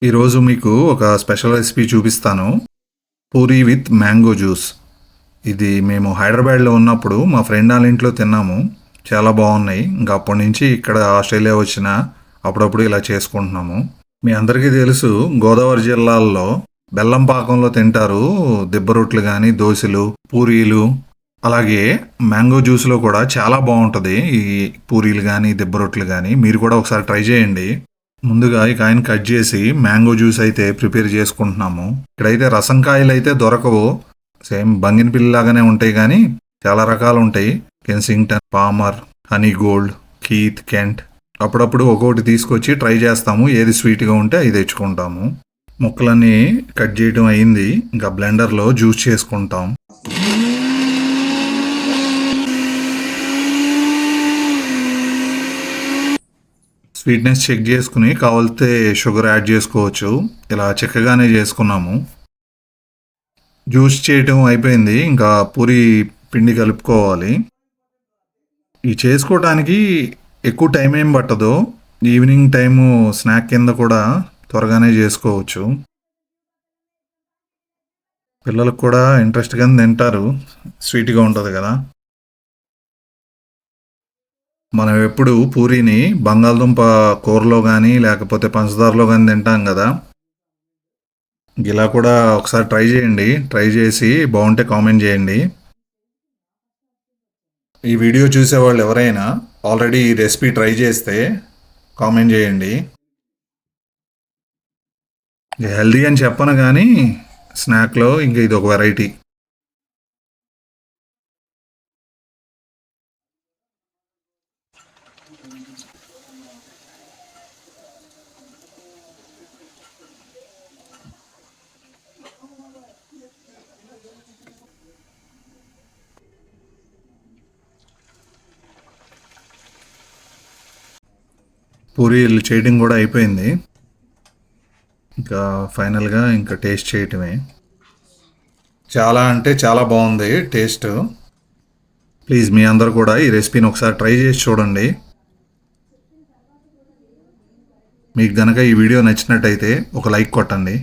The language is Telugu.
ఈరోజు మీకు ఒక స్పెషల్ రెసిపీ చూపిస్తాను. Puri with mango juice. ఇది మేము హైదరాబాద్లో ఉన్నప్పుడు మా ఫ్రెండ్ వాళ్ళ ఇంట్లో తిన్నాము. చాలా బాగున్నాయి. ఇంకా అప్పటి నుంచి ఇక్కడ ఆస్ట్రేలియా వచ్చిన అప్పుడప్పుడు ఇలా చేసుకుంటున్నాము. మీ అందరికీ తెలుసు, గోదావరి జిల్లాల్లో బెల్లం పాకంలో తింటారు దిబ్బ రొట్లు కానీ, దోశలు, పూరీలు. అలాగే మ్యాంగో జ్యూస్లో కూడా చాలా బాగుంటుంది ఈ పూరీలు కానీ, దిబ్బ రొట్లు కానీ. మీరు కూడా ఒకసారి ట్రై చేయండి. ముందుగా ఈ కాయని కట్ చేసి మ్యాంగో జ్యూస్ అయితే ప్రిపేర్ చేసుకుంటున్నాము. ఇక్కడైతే రసం కాయలు అయితే దొరకవు. సేమ్ బంగినపిల్లి లాగానే ఉంటాయి కానీ చాలా రకాలు ఉంటాయి. Kensington, Palmer, Honey Gold, Keitt, Kent. అప్పుడప్పుడు ఒక్కొక్కటి తీసుకొచ్చి ట్రై చేస్తాము. ఏది స్వీట్గా ఉంటే అది తెచ్చుకుంటాము. ముక్కలన్నీ కట్ చేయడం అయింది. ఇంకా బ్లెండర్లో జ్యూస్ చేసుకుంటాం. స్వీట్నెస్ చెక్ చేసుకుని కావాలితే షుగర్ యాడ్ చేసుకోవచ్చు. ఇలా చిక్కగానే చేసుకున్నాము. జ్యూస్ చేయటం అయిపోయింది. ఇంకా పూరి పిండి కలుపుకోవాలి. ఇది చేసుకోవటానికి ఎక్కువ టైం ఏం పట్టదు. ఈవినింగ్ టైము స్నాక్ కింద కూడా త్వరగానే చేసుకోవచ్చు. పిల్లలకు కూడా ఇంట్రెస్ట్గా తింటారు. స్వీట్గా ఉంటుంది కదా. మనం ఎప్పుడు పూరీని బంగాళదుంప కూరలో కానీ లేకపోతే పంచదారలో కానీ తింటాం కదా. ఇలా కూడా ఒకసారి ట్రై చేయండి. ట్రై చేసి బాగుంటే కామెంట్ చేయండి. ఈ వీడియో చూసేవాళ్ళు ఎవరైనా ఆల్రెడీ ఈ రెసిపీ ట్రై చేస్తే కామెంట్ చేయండి. హెల్దీ అని చెప్పను కానీ స్నాక్లో ఇంకా ఇది ఒక వెరైటీ. పూరీలు చేయడం కూడా అయిపోయింది. ఇంకా ఫైనల్గా ఇంకా టేస్ట్ చేయటమే. చాలా అంటే చాలా బాగుంది టేస్ట్. ప్లీజ్ మీ అందరు కూడా ఈ రెసిపీని ఒకసారి ట్రై చేసి చూడండి. మీకు గనక ఈ వీడియో నచ్చినట్టయితే ఒక లైక్ కొట్టండి.